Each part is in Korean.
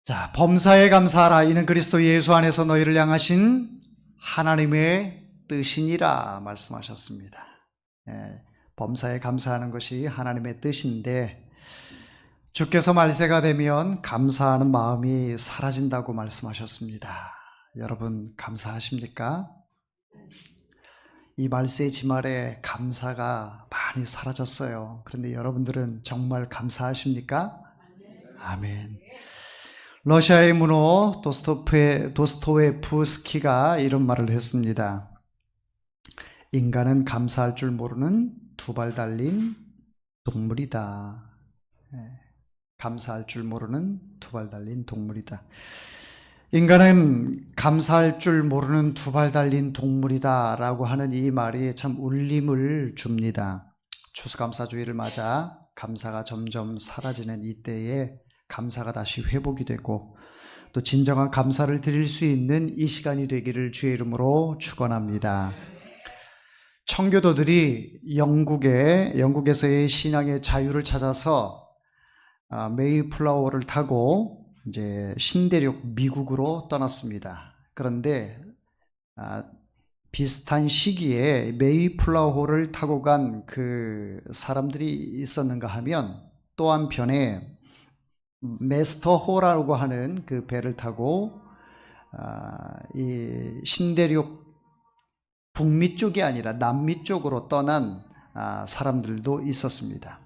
자, 범사에 감사하라. 이는 그리스도 예수 안에서 너희를 향하신 하나님의 뜻이니라 말씀하셨습니다. 범사에 감사하는 것이 하나님의 뜻인데 주께서 말세가 되면 감사하는 마음이 사라진다고 말씀하셨습니다. 여러분 감사하십니까? 이 말세 지말에 감사가 많이 사라졌어요. 그런데 여러분들은 정말 감사하십니까? 아멘. 러시아의 문호 도스토옙스키가 이런 말을 했습니다. 인간은 감사할 줄 모르는 두 발 달린 동물이다. 감사할 줄 모르는 두 발 달린 동물이다. 인간은 감사할 줄 모르는 두 발 달린 동물이다 라고 하는 이 말이 참 울림을 줍니다. 추수감사주의를 맞아 감사가 점점 사라지는 이때에 감사가 다시 회복이 되고 또 진정한 감사를 드릴 수 있는 이 시간이 되기를 주의 이름으로 축원합니다. 청교도들이 영국에서의 신앙의 자유를 찾아서 메이플라워를 타고 이제 신대륙 미국으로 떠났습니다. 그런데 비슷한 시기에 메이플라워를 타고 간 그 사람들이 있었는가 하면 또 한편에 메스터호라고 하는 그 배를 타고 이 신대륙 북미 쪽이 아니라 남미 쪽으로 떠난 사람들도 있었습니다.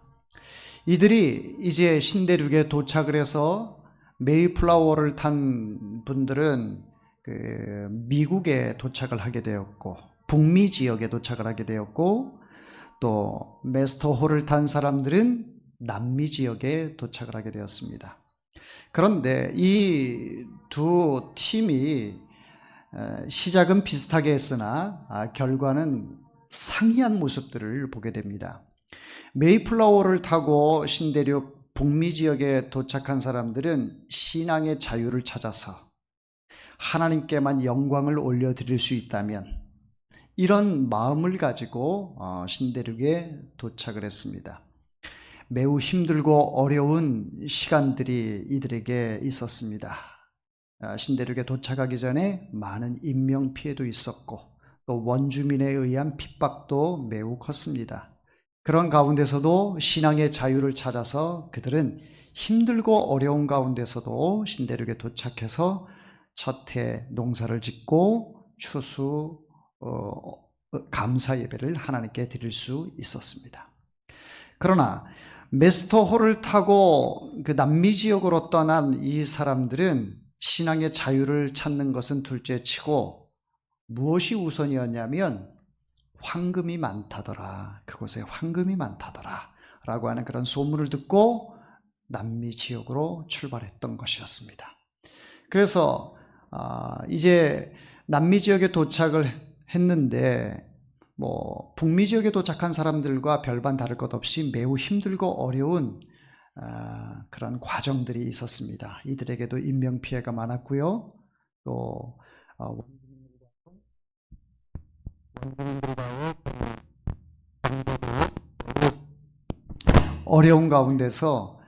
이들이 이제 신대륙에 도착을 해서 메이플라워를 탄 분들은 그 미국에 도착을 하게 되었고 북미 지역에 도착을 하게 되었고 또 메스터호를 탄 사람들은 남미 지역에 도착을 하게 되었습니다. 그런데 이 두 팀이 시작은 비슷하게 했으나 결과는 상이한 모습들을 보게 됩니다. 메이플라워를 타고 신대륙 북미 지역에 도착한 사람들은 신앙의 자유를 찾아서 하나님께만 영광을 올려드릴 수 있다면 이런 마음을 가지고 신대륙에 도착을 했습니다. 매우 힘들고 어려운 시간들이 이들에게 있었습니다. 신대륙에 도착하기 전에 많은 인명피해도 있었고 또 원주민에 의한 핍박도 매우 컸습니다. 그런 가운데서도 신앙의 자유를 찾아서 그들은 힘들고 어려운 가운데서도 신대륙에 도착해서 첫 해 농사를 짓고 추수 감사 예배를 하나님께 드릴 수 있었습니다. 그러나 메스터호를 타고 그 남미 지역으로 떠난 이 사람들은 신앙의 자유를 찾는 것은 둘째치고 무엇이 우선이었냐면 황금이 많다더라. 그곳에 황금이 많다더라. 라고 하는 그런 소문을 듣고 남미 지역으로 출발했던 것이었습니다. 그래서 이제 남미 지역에 도착을 했는데 북미 지역에 도착한 사람들과 별반 다를 것 없이 매우 힘들고 어려운 그런 과정들이 있었습니다. 이들에게도 인명피해가 많았고요. 또 어려운 가운데서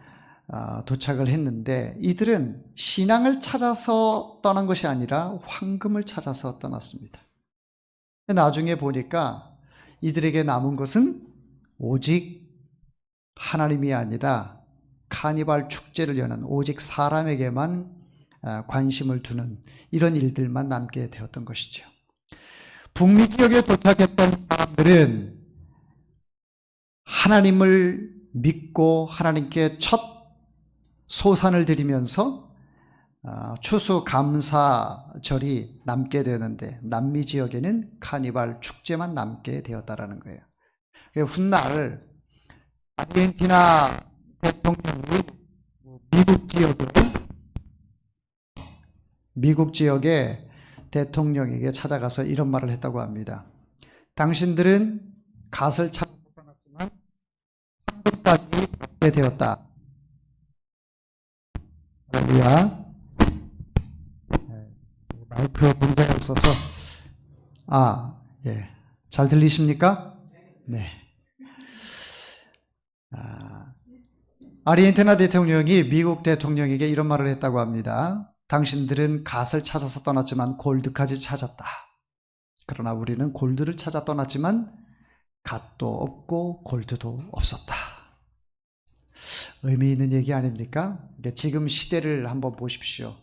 도착을 했는데 이들은 신앙을 찾아서 떠난 것이 아니라 황금을 찾아서 떠났습니다. 나중에 보니까 이들에게 남은 것은 오직 하나님이 아니라 카니발 축제를 여는 오직 사람에게만 관심을 두는 이런 일들만 남게 되었던 것이죠. 북미 지역에 도착했던 사람들은 하나님을 믿고 하나님께 첫 소산을 드리면서 추수감사절이 남게 되는데 남미 지역에는 카니발 축제만 남게 되었다라는 거예요. 훗날 아르헨티나 대통령이 미국 지역의 대통령에게 찾아가서 이런 말을 했다고 합니다. 당신들은 갓을 찾아 못 떠났지만 황금까지 얻게 되었다. 할렐루야. 마이크에 문제가 있어서 잘 들리십니까? 네. 아르헨티나 대통령이 미국 대통령에게 이런 말을 했다고 합니다. 당신들은 갓을 찾아서 떠났지만 골드까지 찾았다. 그러나 우리는 골드를 찾아 떠났지만 갓도 없고 골드도 없었다. 의미 있는 얘기 아닙니까? 지금 시대를 한번 보십시오.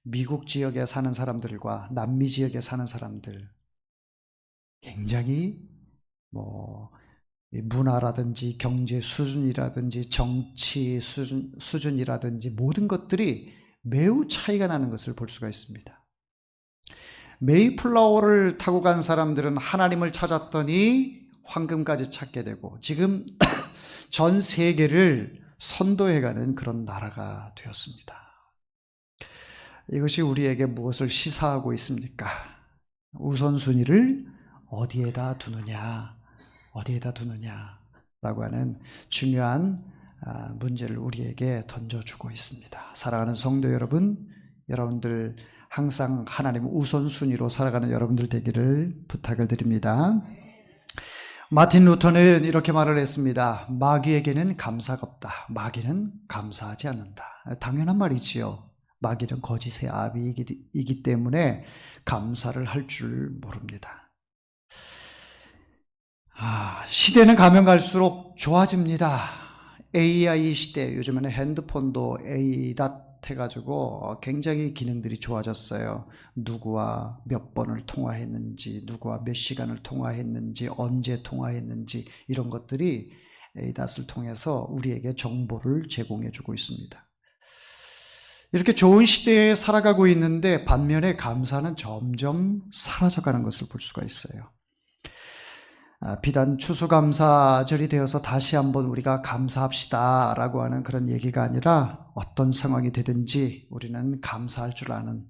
미국 지역에 사는 사람들과 남미 지역에 사는 사람들, 굉장히 문화라든지 경제 수준이라든지 정치 수준이라든지 모든 것들이 매우 차이가 나는 것을 볼 수가 있습니다. 메이플라워를 타고 간 사람들은 하나님을 찾았더니 황금까지 찾게 되고, 지금 전 세계를 선도해가는 그런 나라가 되었습니다. 이것이 우리에게 무엇을 시사하고 있습니까? 우선순위를 어디에다 두느냐 라고 하는 중요한 문제를 우리에게 던져주고 있습니다. 사랑하는 성도 여러분, 여러분들 항상 하나님 우선순위로 살아가는 여러분들 되기를 부탁을 드립니다. 마틴 루터는 이렇게 말을 했습니다. 마귀에게는 감사가 없다. 마귀는 감사하지 않는다. 당연한 말이지요. 마귀는 거짓의 아비이기 때문에 감사를 할 줄 모릅니다. 시대는 가면 갈수록 좋아집니다. AI 시대, 요즘에는 핸드폰도 AI.닷 해가지고 굉장히 기능들이 좋아졌어요. 누구와 몇 번을 통화했는지, 누구와 몇 시간을 통화했는지, 언제 통화했는지, 이런 것들이 AI.을 통해서 우리에게 정보를 제공해 주고 있습니다. 이렇게 좋은 시대에 살아가고 있는데 반면에 감사는 점점 사라져가는 것을 볼 수가 있어요. 비단 추수감사절이 되어서 다시 한번 우리가 감사합시다 라고 하는 그런 얘기가 아니라, 어떤 상황이 되든지 우리는 감사할 줄 아는,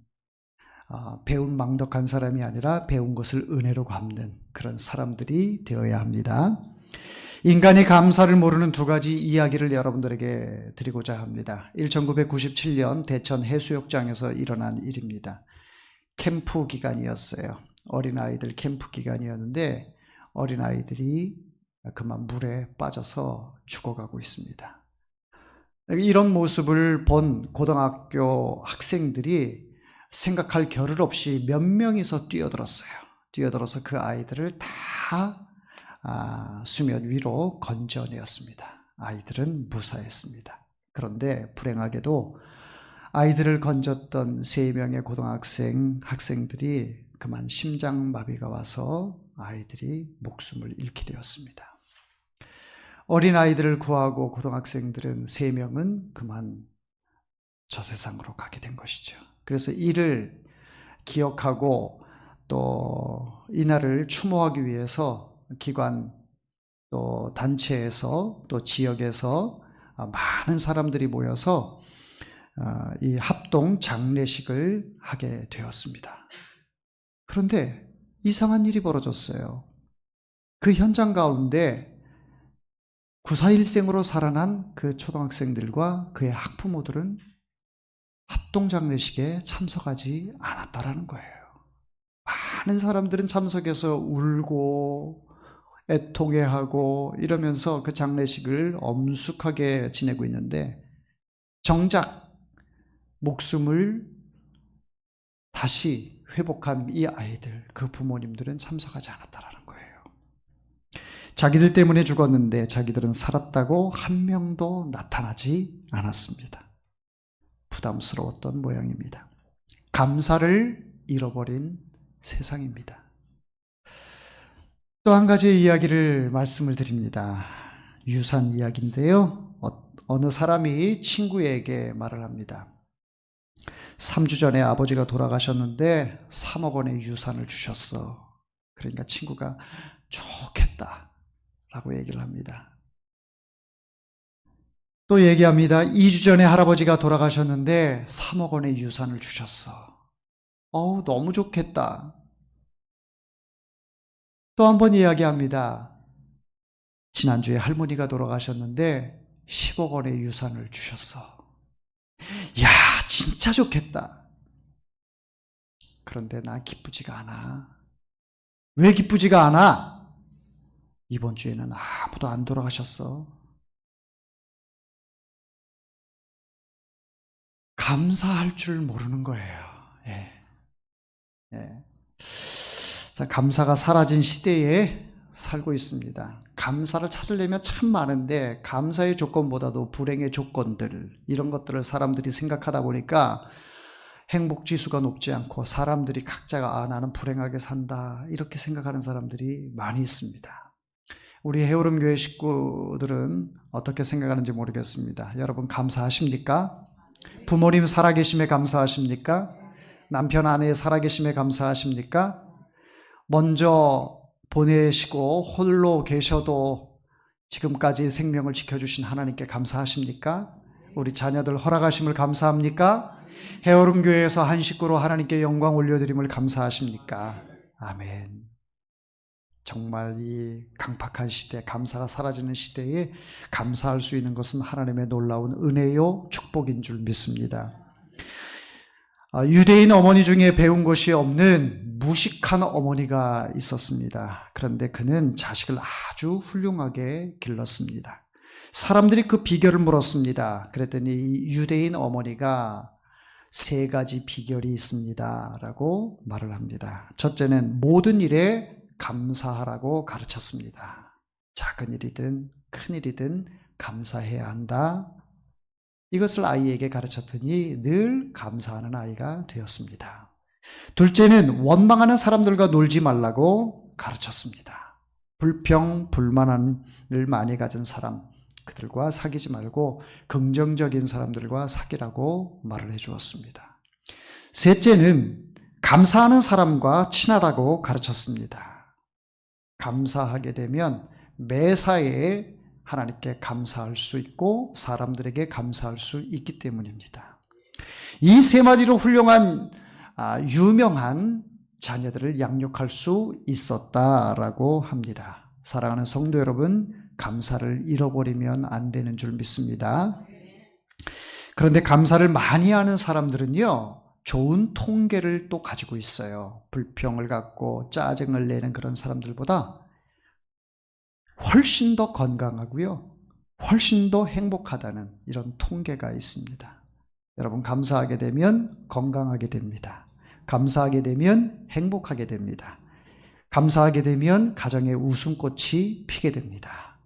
배운 망덕한 사람이 아니라 배운 것을 은혜로 갚는 그런 사람들이 되어야 합니다. 인간이 감사를 모르는 두 가지 이야기를 여러분들에게 드리고자 합니다. 1997년 대천 해수욕장에서 일어난 일입니다. 캠프 기간이었어요. 어린아이들 캠프 기간이었는데 어린아이들이 그만 물에 빠져서 죽어가고 있습니다. 이런 모습을 본 고등학교 학생들이 생각할 겨를 없이 몇 명이서 뛰어들어서 그 아이들을 다 수면 위로 건져내었습니다. 아이들은 무사했습니다. 그런데 불행하게도 아이들을 건졌던 3명의 학생들이 그만 심장마비가 와서 아이들이 목숨을 잃게 되었습니다. 어린아이들을 구하고 고등학생들은 3명은 그만 저 세상으로 가게 된 것이죠. 그래서 이를 기억하고 또 이날을 추모하기 위해서 기관 또 단체에서 또 지역에서 많은 사람들이 모여서 이 합동 장례식을 하게 되었습니다. 그런데 이상한 일이 벌어졌어요. 그 현장 가운데 9.4일생으로 살아난 그 초등학생들과 그의 학부모들은 합동 장례식에 참석하지 않았다라는 거예요. 많은 사람들은 참석해서 울고 애통해하고 이러면서 그 장례식을 엄숙하게 지내고 있는데, 정작 목숨을 다시 회복한 이 아이들, 그 부모님들은 참석하지 않았다라는 거예요. 자기들 때문에 죽었는데 자기들은 살았다고 한 명도 나타나지 않았습니다. 부담스러웠던 모양입니다. 감사를 잃어버린 세상입니다. 또 한 가지 이야기를 말씀을 드립니다. 유산 이야기인데요. 어느 사람이 친구에게 말을 합니다. 3주 전에 아버지가 돌아가셨는데 3억 원의 유산을 주셨어. 그러니까 친구가 좋겠다 라고 얘기를 합니다. 또 얘기합니다. 2주 전에 할아버지가 돌아가셨는데 3억 원의 유산을 주셨어. 너무 좋겠다. 또 한 번 이야기합니다. 지난주에 할머니가 돌아가셨는데 10억 원의 유산을 주셨어. 이야, 진짜 좋겠다. 그런데 나 기쁘지가 않아. 왜 기쁘지가 않아? 이번 주에는 아무도 안 돌아가셨어. 감사할 줄 모르는 거예요. 예. 예. 자, 감사가 사라진 시대에 살고 있습니다. 감사를 찾으려면 참 많은데 감사의 조건보다도 불행의 조건들, 이런 것들을 사람들이 생각하다 보니까 행복지수가 높지 않고 사람들이 각자가 나는 불행하게 산다 이렇게 생각하는 사람들이 많이 있습니다. 우리 해오름 교회 식구들은 어떻게 생각하는지 모르겠습니다. 여러분 감사하십니까? 부모님 살아계심에 감사하십니까? 남편 아내 살아계심에 감사하십니까? 먼저 보내시고 홀로 계셔도 지금까지 생명을 지켜주신 하나님께 감사하십니까? 우리 자녀들 허락하심을 감사합니까? 해오름 교회에서 한 식구로 하나님께 영광 올려드림을 감사하십니까? 아멘. 정말 이 강팍한 시대, 감사가 사라지는 시대에 감사할 수 있는 것은 하나님의 놀라운 은혜요 축복인 줄 믿습니다. 유대인 어머니 중에 배운 것이 없는 무식한 어머니가 있었습니다. 그런데 그는 자식을 아주 훌륭하게 길렀습니다. 사람들이 그 비결을 물었습니다. 그랬더니 유대인 어머니가 3가지 비결이 있습니다 라고 말을 합니다. 첫째는 모든 일에 감사하라고 가르쳤습니다. 작은 일이든 큰 일이든 감사해야 한다. 이것을 아이에게 가르쳤더니 늘 감사하는 아이가 되었습니다. 둘째는 원망하는 사람들과 놀지 말라고 가르쳤습니다. 불평, 불만을 많이 가진 사람, 그들과 사귀지 말고 긍정적인 사람들과 사귀라고 말을 해주었습니다. 셋째는 감사하는 사람과 친하라고 가르쳤습니다. 감사하게 되면 매사에 하나님께 감사할 수 있고 사람들에게 감사할 수 있기 때문입니다. 이 3마디로 훌륭한 유명한 자녀들을 양육할 수 있었다라고 합니다. 사랑하는 성도 여러분, 감사를 잃어버리면 안 되는 줄 믿습니다. 그런데 감사를 많이 하는 사람들은요, 좋은 통계를 또 가지고 있어요. 불평을 갖고 짜증을 내는 그런 사람들보다 훨씬 더 건강하고요, 훨씬 더 행복하다는 이런 통계가 있습니다. 여러분, 감사하게 되면 건강하게 됩니다. 감사하게 되면 행복하게 됩니다. 감사하게 되면 가정에 웃음꽃이 피게 됩니다.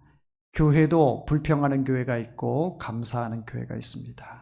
교회도 불평하는 교회가 있고 감사하는 교회가 있습니다.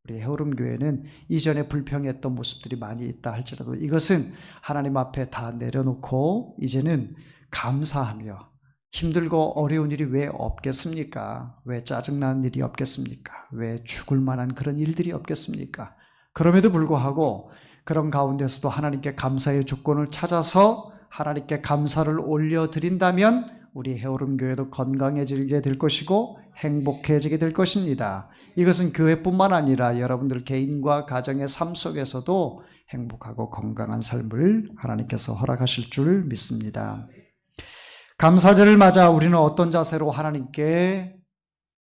우리 해오름 교회는 이전에 불평했던 모습들이 많이 있다 할지라도 이것은 하나님 앞에 다 내려놓고 이제는 감사하며, 힘들고 어려운 일이 왜 없겠습니까? 왜 짜증나는 일이 없겠습니까? 왜 죽을 만한 그런 일들이 없겠습니까? 그럼에도 불구하고 그런 가운데서도 하나님께 감사의 조건을 찾아서 하나님께 감사를 올려드린다면 우리 해오름 교회도 건강해지게 될 것이고 행복해지게 될 것입니다. 이것은 교회뿐만 아니라 여러분들 개인과 가정의 삶 속에서도 행복하고 건강한 삶을 하나님께서 허락하실 줄 믿습니다. 감사절을 맞아 우리는 어떤 자세로 하나님께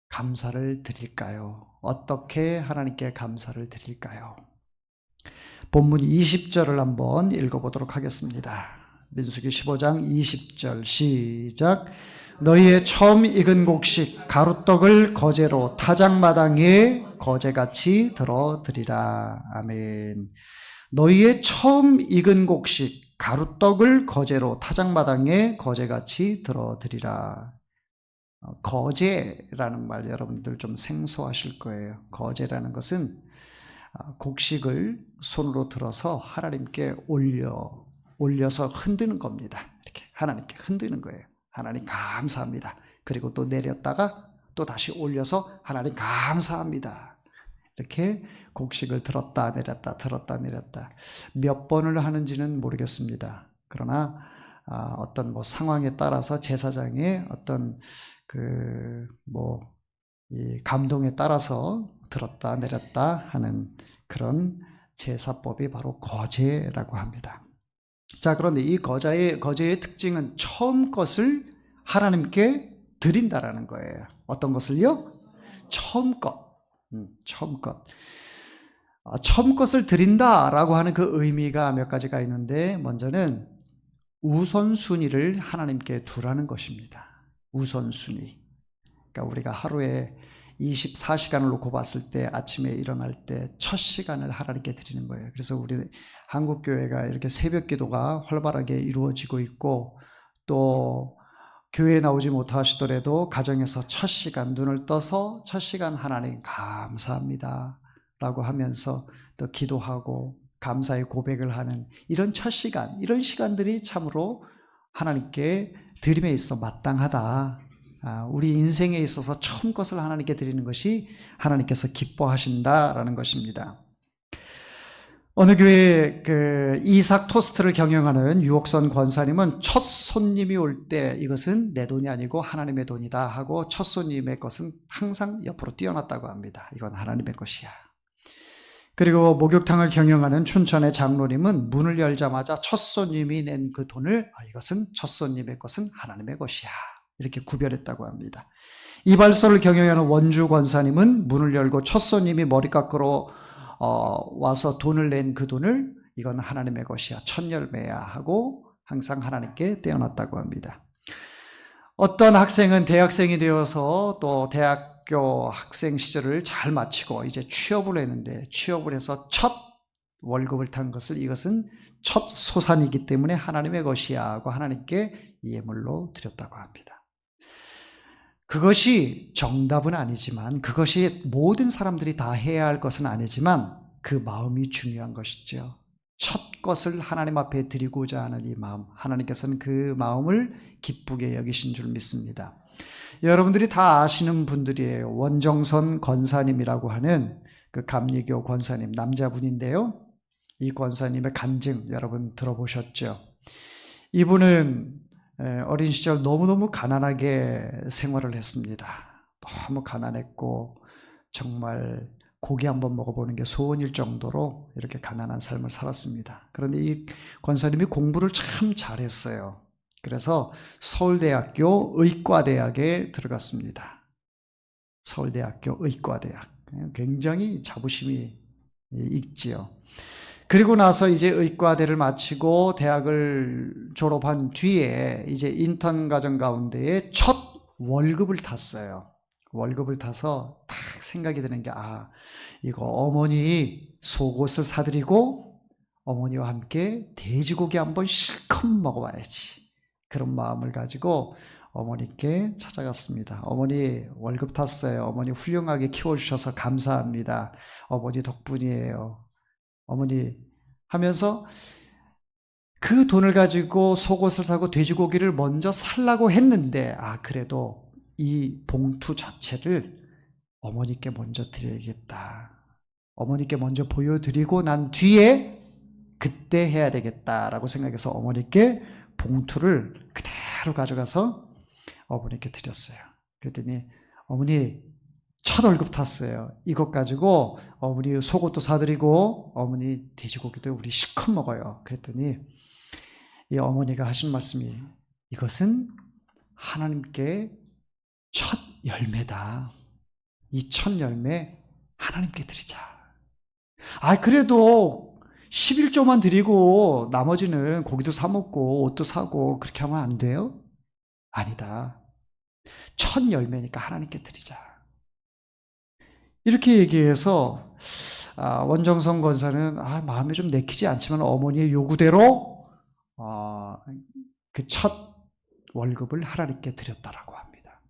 감사를 드릴까요? 어떻게 하나님께 감사를 드릴까요? 본문 20절을 한번 읽어보도록 하겠습니다. 민수기 15장 20절 시작. 너희의 처음 익은 곡식 가루떡을 거제로 타작마당에 거제같이 들어드리라. 아멘. 너희의 처음 익은 곡식 가루떡을 거제로 타작마당에 거제같이 들어드리라. 거제라는 말 여러분들 좀 생소하실 거예요. 거제라는 것은 곡식을 손으로 들어서 하나님께 올려서 흔드는 겁니다. 이렇게 하나님께 흔드는 거예요. 하나님 감사합니다. 그리고 또 내렸다가 또 다시 올려서 하나님 감사합니다. 이렇게 곡식을 들었다 내렸다 들었다 내렸다 몇 번을 하는지는 모르겠습니다. 그러나 어떤 상황에 따라서 제사장의 어떤 이 감동에 따라서 들었다 내렸다 하는 그런 제사법이 바로 거제라고 합니다. 자, 그런데 이 거제의 특징은 처음 것을 하나님께 드린다라는 거예요. 어떤 것을요? 처음 것. 처음 것. 처음 것을 드린다라고 하는 그 의미가 몇 가지가 있는데, 먼저는 우선순위를 하나님께 두라는 것입니다. 우선순위. 그러니까 우리가 하루에 24시간을 놓고 봤을 때 아침에 일어날 때 첫 시간을 하나님께 드리는 거예요. 그래서 우리 한국교회가 이렇게 새벽 기도가 활발하게 이루어지고 있고, 또 교회에 나오지 못하시더라도 가정에서 첫 시간 눈을 떠서 첫 시간 하나님 감사합니다 라고 하면서 또 기도하고 감사의 고백을 하는 이런 첫 시간, 이런 시간들이 참으로 하나님께 드림에 있어 마땅하다. 우리 인생에 있어서 처음 것을 하나님께 드리는 것이 하나님께서 기뻐하신다라는 것입니다. 어느 교회 이삭 토스트를 경영하는 유옥선 권사님은 첫 손님이 올 때 이것은 내 돈이 아니고 하나님의 돈이다 하고 첫 손님의 것은 항상 옆으로 뛰어났다고 합니다. 이건 하나님의 것이야. 그리고 목욕탕을 경영하는 춘천의 장로님은 문을 열자마자 첫 손님이 낸 그 돈을 이것은 첫 손님의 것은 하나님의 것이야 이렇게 구별했다고 합니다. 이발소를 경영하는 원주 권사님은 문을 열고 첫 손님이 머리 깎으러 와서 돈을 낸 그 돈을 이건 하나님의 것이야, 첫 열매야 하고 항상 하나님께 떼어놨다고 합니다. 어떤 학생은 대학생이 되어서 또 대학교 학생 시절을 잘 마치고 이제 취업을 했는데, 취업을 해서 첫 월급을 탄 것을 이것은 첫 소산이기 때문에 하나님의 것이야 하고 하나님께 예물로 드렸다고 합니다. 그것이 정답은 아니지만, 그것이 모든 사람들이 다 해야 할 것은 아니지만 그 마음이 중요한 것이죠. 첫 것을 하나님 앞에 드리고자 하는 이 마음, 하나님께서는 그 마음을 기쁘게 여기신 줄 믿습니다. 여러분들이 다 아시는 분들이에요. 원정선 권사님이라고 하는 그 감리교 권사님, 남자분인데요. 이 권사님의 간증 여러분 들어보셨죠? 이분은 어린 시절 너무너무 가난하게 생활을 했습니다. 너무 가난했고 정말 고기 한번 먹어보는 게 소원일 정도로 이렇게 가난한 삶을 살았습니다. 그런데 이 권사님이 공부를 참 잘했어요. 그래서 서울대학교 의과대학에 들어갔습니다. 서울대학교 의과대학. 굉장히 자부심이 있지요. 그리고 나서 이제 의과대를 마치고 대학을 졸업한 뒤에 이제 인턴 과정 가운데에 첫 월급을 탔어요. 월급을 타서 딱 생각이 드는 게, 이거 어머니 속옷을 사드리고 어머니와 함께 돼지고기 한번 실컷 먹어봐야지. 그런 마음을 가지고 어머니께 찾아갔습니다. 어머니 월급 탔어요. 어머니 훌륭하게 키워주셔서 감사합니다. 어머니 덕분이에요. 어머니 하면서 그 돈을 가지고 속옷을 사고 돼지고기를 먼저 살라고 했는데, 그래도 이 봉투 자체를 어머니께 먼저 드려야겠다. 어머니께 먼저 보여드리고 난 뒤에 그때 해야 되겠다라고 생각해서 어머니께 봉투를 그대로 가져가서 어머니께 드렸어요. 그랬더니 어머니 첫 월급 탔어요. 이것 가지고 어머니 속옷도 사드리고 어머니 돼지고기도 우리 실컷 먹어요. 그랬더니 이 어머니가 하신 말씀이, 이것은 하나님께 첫 열매다. 이 첫 열매 하나님께 드리자. 그래도 11조만 드리고 나머지는 고기도 사 먹고 옷도 사고 그렇게 하면 안 돼요? 아니다. 첫 열매니까 하나님께 드리자. 이렇게 얘기해서 원정선 권사는 마음에 좀 내키지 않지만 어머니의 요구대로 그 첫 월급을 하나님께 드렸다라고 합니다.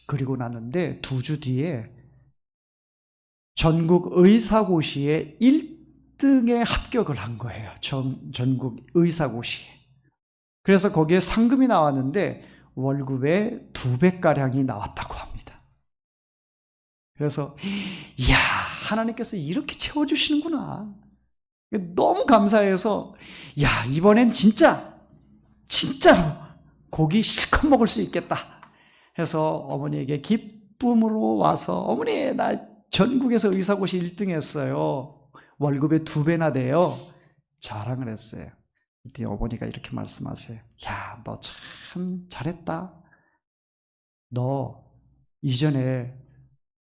그리고 났는데 2주 뒤에 전국 의사고시에 1등에 합격을 한 거예요. 전국 의사고시에. 그래서 거기에 상금이 나왔는데 월급의 2배가량이 나왔다고 합니다. 그래서 이야, 하나님께서 이렇게 채워주시는구나. 너무 감사해서 이번엔 진짜로 고기 실컷 먹을 수 있겠다 해서 어머니에게 기쁨으로 와서, 어머니 나 전국에서 의사고시 1등 했어요. 월급의 2배나 돼요. 자랑을 했어요. 그때 어머니가 이렇게 말씀하세요. 너 참 잘했다. 너 이전에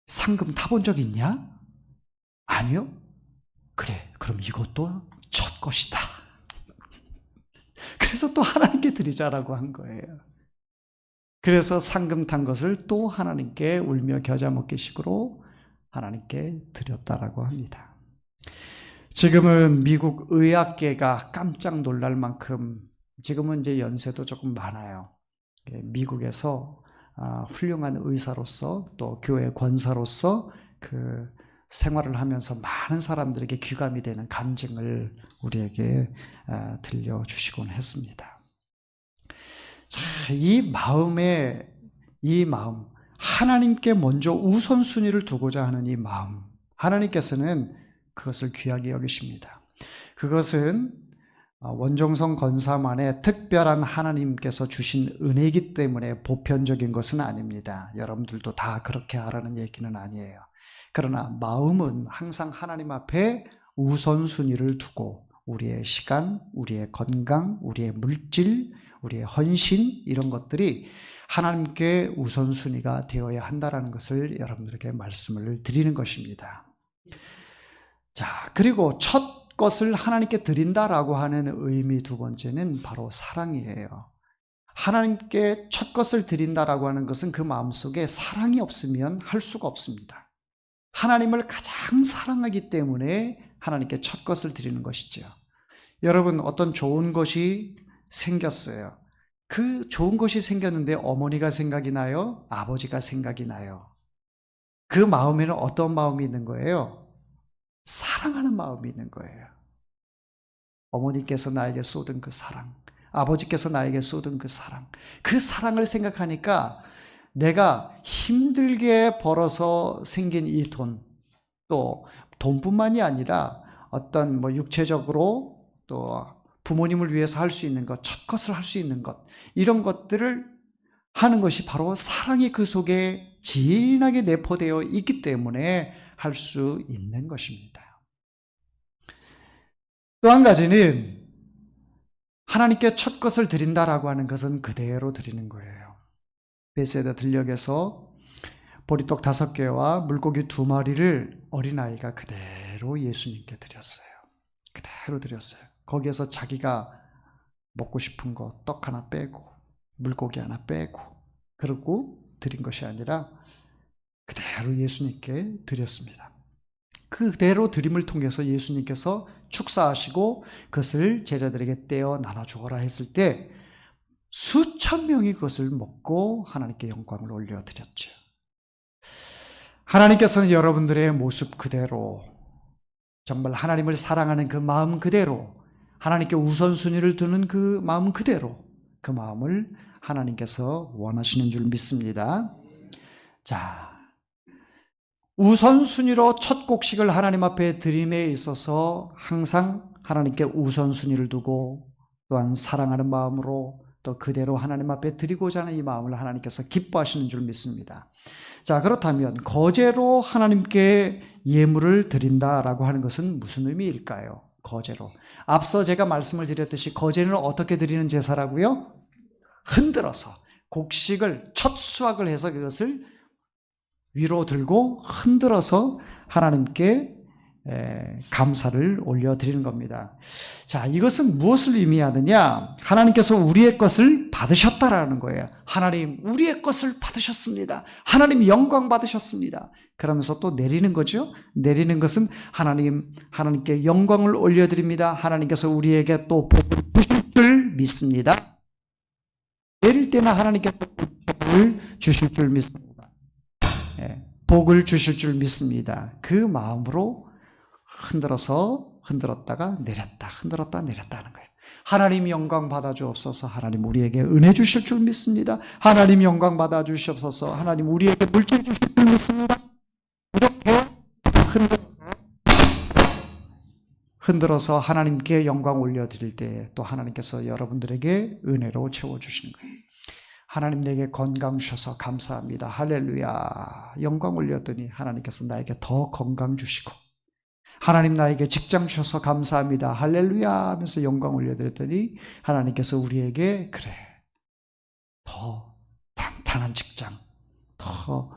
상금 타본 적 있냐? 아니요? 그래, 그럼 이것도 첫 것이다. 그래서 또 하나님께 드리자라고 한 거예요. 그래서 상금 탄 것을 또 하나님께 울며 겨자 먹기식으로 하나님께 드렸다라고 합니다. 지금은 미국 의학계가 깜짝 놀랄 만큼 지금은 이제 연세도 조금 많아요. 미국에서 훌륭한 의사로서 또 교회 권사로서 그 생활을 하면서 많은 사람들에게 귀감이 되는 간증을 우리에게 들려주시곤 했습니다. 자, 이 마음, 하나님께 먼저 우선순위를 두고자 하는 이 마음, 하나님께서는 그것을 귀하게 여기십니다. 그것은 원종성 권사만의 특별한 하나님께서 주신 은혜이기 때문에 보편적인 것은 아닙니다. 여러분들도 다 그렇게 하라는 얘기는 아니에요. 그러나 마음은 항상 하나님 앞에 우선순위를 두고 우리의 시간, 우리의 건강, 우리의 물질, 우리의 헌신 이런 것들이 하나님께 우선순위가 되어야 한다는 것을 여러분들에게 말씀을 드리는 것입니다. 자, 그리고 첫 것을 하나님께 드린다라고 하는 의미 두 번째는 바로 사랑이에요. 하나님께 첫 것을 드린다라고 하는 것은 그 마음속에 사랑이 없으면 할 수가 없습니다. 하나님을 가장 사랑하기 때문에 하나님께 첫 것을 드리는 것이죠. 여러분, 어떤 좋은 것이 생겼어요. 그 좋은 것이 생겼는데 어머니가 생각이 나요? 아버지가 생각이 나요? 그 마음에는 어떤 마음이 있는 거예요? 사랑하는 마음이 있는 거예요. 어머니께서 나에게 쏟은 그 사랑, 아버지께서 나에게 쏟은 그 사랑을 생각하니까 내가 힘들게 벌어서 생긴 이 돈, 또 돈뿐만이 아니라 어떤 육체적으로 또 부모님을 위해서 할 수 있는 것, 첫 것을 할 수 있는 것, 이런 것들을 하는 것이 바로 사랑이 그 속에 진하게 내포되어 있기 때문에 할 수 있는 것입니다. 또 한 가지는 하나님께 첫 것을 드린다라고 하는 것은 그대로 드리는 거예요. 베세다 들녘에서 보리떡 5개와 물고기 2마리를 어린아이가 그대로 예수님께 드렸어요. 그대로 드렸어요. 거기에서 자기가 먹고 싶은 거 떡 하나 빼고 물고기 하나 빼고 그러고 드린 것이 아니라 그대로 예수님께 드렸습니다. 그대로 드림을 통해서 예수님께서 축사하시고 그것을 제자들에게 떼어 나눠 주어라 했을 때 수천 명이 그것을 먹고 하나님께 영광을 올려드렸죠. 하나님께서는 여러분들의 모습 그대로, 정말 하나님을 사랑하는 그 마음 그대로, 하나님께 우선순위를 두는 그 마음 그대로, 그 마음을 하나님께서 원하시는 줄 믿습니다. 자, 우선순위로 첫 곡식을 하나님 앞에 드림에 있어서 항상 하나님께 우선순위를 두고 또한 사랑하는 마음으로 또 그대로 하나님 앞에 드리고자 하는 이 마음을 하나님께서 기뻐하시는 줄 믿습니다. 자, 그렇다면 거제로 하나님께 예물을 드린다라고 하는 것은 무슨 의미일까요? 거제로. 앞서 제가 말씀을 드렸듯이 거제는 어떻게 드리는 제사라고요? 흔들어서 곡식을 첫 수확을 해서 그것을 위로 들고 흔들어서 하나님께 감사를 올려드리는 겁니다. 자, 이것은 무엇을 의미하느냐? 하나님께서 우리의 것을 받으셨다라는 거예요. 하나님, 우리의 것을 받으셨습니다. 하나님 영광 받으셨습니다. 그러면서 또 내리는 거죠. 내리는 것은 하나님께 영광을 올려드립니다. 하나님께서 우리에게 또 복을 주실 줄 믿습니다. 내릴 때는 하나님께서 복을 주실 줄 믿습니다. 복을 주실 줄 믿습니다. 그 마음으로 흔들었다가 내렸다, 흔들었다 내렸다 하는 거예요. 하나님 영광 받아 주옵소서. 하나님 우리에게 은혜 주실 줄 믿습니다. 하나님 영광 받아 주시옵소서. 하나님 우리에게 물질 주실 줄 믿습니다. 이렇게 흔들어서 하나님께 영광 올려드릴 때 또 하나님께서 여러분들에게 은혜로 채워주시는 거예요. 하나님 내게 건강 주셔서 감사합니다. 할렐루야. 영광 올렸더니 하나님께서 나에게 더 건강 주시고, 하나님 나에게 직장 주셔서 감사합니다. 할렐루야 하면서 영광 올려드렸더니 하나님께서 우리에게 그래, 더 탄탄한 직장, 더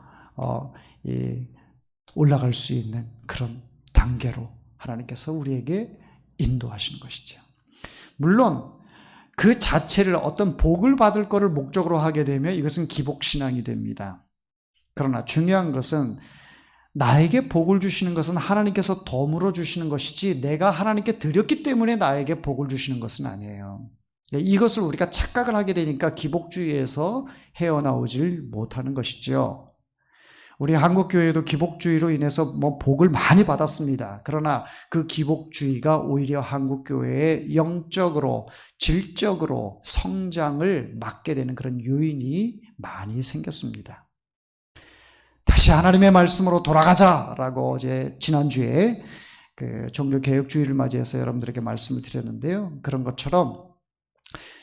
올라갈 수 있는 그런 단계로 하나님께서 우리에게 인도하시는 것이죠. 물론 그 자체를 어떤 복을 받을 것을 목적으로 하게 되면 이것은 기복신앙이 됩니다. 그러나 중요한 것은 나에게 복을 주시는 것은 하나님께서 덤으로 주시는 것이지 내가 하나님께 드렸기 때문에 나에게 복을 주시는 것은 아니에요. 이것을 우리가 착각을 하게 되니까 기복주의에서 헤어나오질 못하는 것이죠. 우리 한국교회도 기복주의로 인해서 복을 많이 받았습니다. 그러나 그 기복주의가 오히려 한국교회의 영적으로, 질적으로 성장을 막게 되는 그런 요인이 많이 생겼습니다. 다시 하나님의 말씀으로 돌아가자라고 지난주에 그 종교개혁주의를 맞이해서 여러분들에게 말씀을 드렸는데요. 그런 것처럼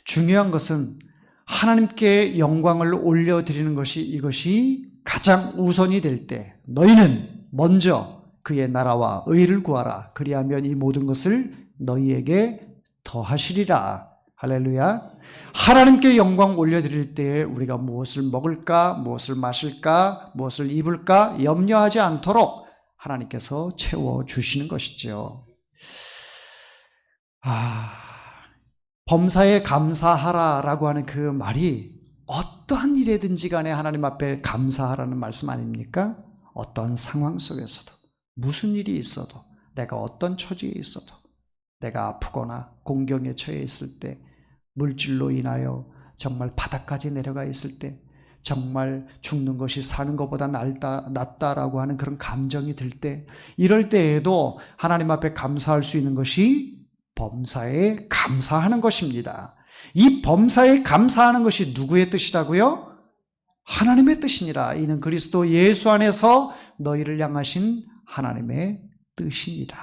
중요한 것은 하나님께 영광을 올려드리는 것이 이것이 가장 우선이 될 때 너희는 먼저 그의 나라와 의를 구하라. 그리하면 이 모든 것을 너희에게 더하시리라. 할렐루야. 하나님께 영광 올려드릴 때에 우리가 무엇을 먹을까, 무엇을 마실까, 무엇을 입을까 염려하지 않도록 하나님께서 채워주시는 것이죠. 범사에 감사하라라고 하는 그 말이 어떠한 일에든지 간에 하나님 앞에 감사하라는 말씀 아닙니까? 어떠한 상황 속에서도, 무슨 일이 있어도, 내가 어떤 처지에 있어도, 내가 아프거나 공경에 처해 있을 때, 물질로 인하여 정말 바닥까지 내려가 있을 때, 정말 죽는 것이 사는 것보다 낫다라고 하는 그런 감정이 들 때, 이럴 때에도 하나님 앞에 감사할 수 있는 것이 범사에 감사하는 것입니다. 이 범사에 감사하는 것이 누구의 뜻이라고요? 하나님의 뜻이니라. 이는 그리스도 예수 안에서 너희를 향하신 하나님의 뜻이니라.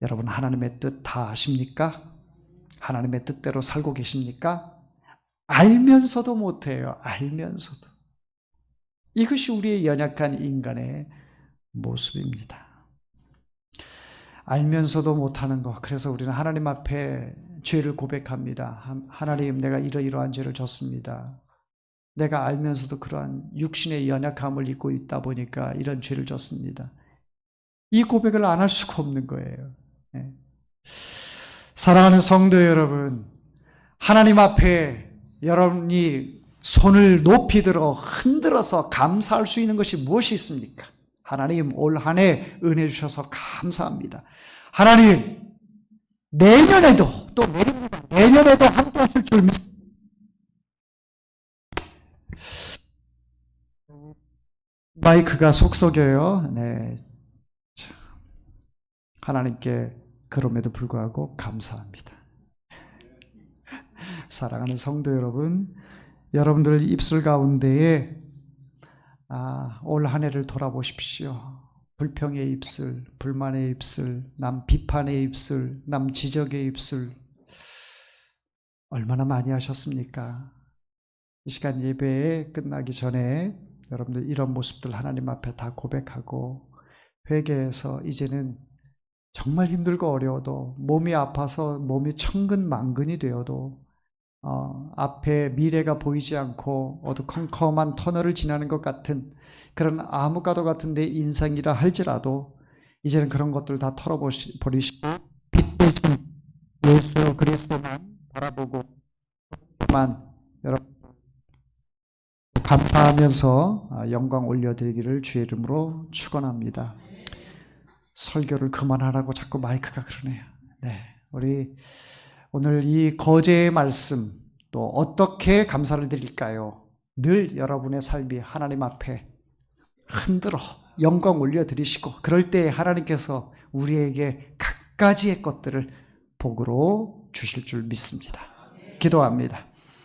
여러분, 하나님의 뜻 다 아십니까? 하나님의 뜻대로 살고 계십니까? 알면서도 못해요. 알면서도. 이것이 우리의 연약한 인간의 모습입니다. 알면서도 못하는 것. 그래서 우리는 하나님 앞에 죄를 고백합니다. 하나님, 내가 이러이러한 죄를 졌습니다. 내가 알면서도 그러한 육신의 연약함을 입고 있다 보니까 이런 죄를 졌습니다. 이 고백을 안 할 수가 없는 거예요. 네. 사랑하는 성도 여러분, 하나님 앞에 여러분이 손을 높이 들어 흔들어서 감사할 수 있는 것이 무엇이 있습니까? 하나님, 올 한 해 은혜 주셔서 감사합니다. 하나님, 내년에도 또 내년에도 함께 하실 줄 믿습니다. 마이크가 속썩여요. 네. 하나님께 그럼에도 불구하고 감사합니다. 사랑하는 성도 여러분, 여러분들 입술 가운데에 올 한 해를 돌아보십시오. 불평의 입술, 불만의 입술, 남 비판의 입술, 남 지적의 입술 얼마나 많이 하셨습니까? 이 시간 예배 끝나기 전에 여러분들 이런 모습들 하나님 앞에 다 고백하고 회개해서 이제는 정말 힘들고 어려워도, 몸이 아파서 몸이 천근만근이 되어도 앞에 미래가 보이지 않고 어두컴컴한 터널을 지나는 것 같은 그런 암흑가도 같은 내 인생이라 할지라도 이제는 그런 것들 다 털어버리시고 빛 대신 예수 그리스도만 바라보고 여러분 감사하면서 영광 올려드리기를 주의 이름으로 축원합니다. 설교를 그만하라고 자꾸 마이크가 그러네요. 네, 우리 오늘 이 거제의 말씀 또 어떻게 감사를 드릴까요? 늘 여러분의 삶이 하나님 앞에 흔들어 영광 올려드리시고 그럴 때 하나님께서 우리에게 갖가지의 것들을 복으로 주실 줄 믿습니다. 기도합니다.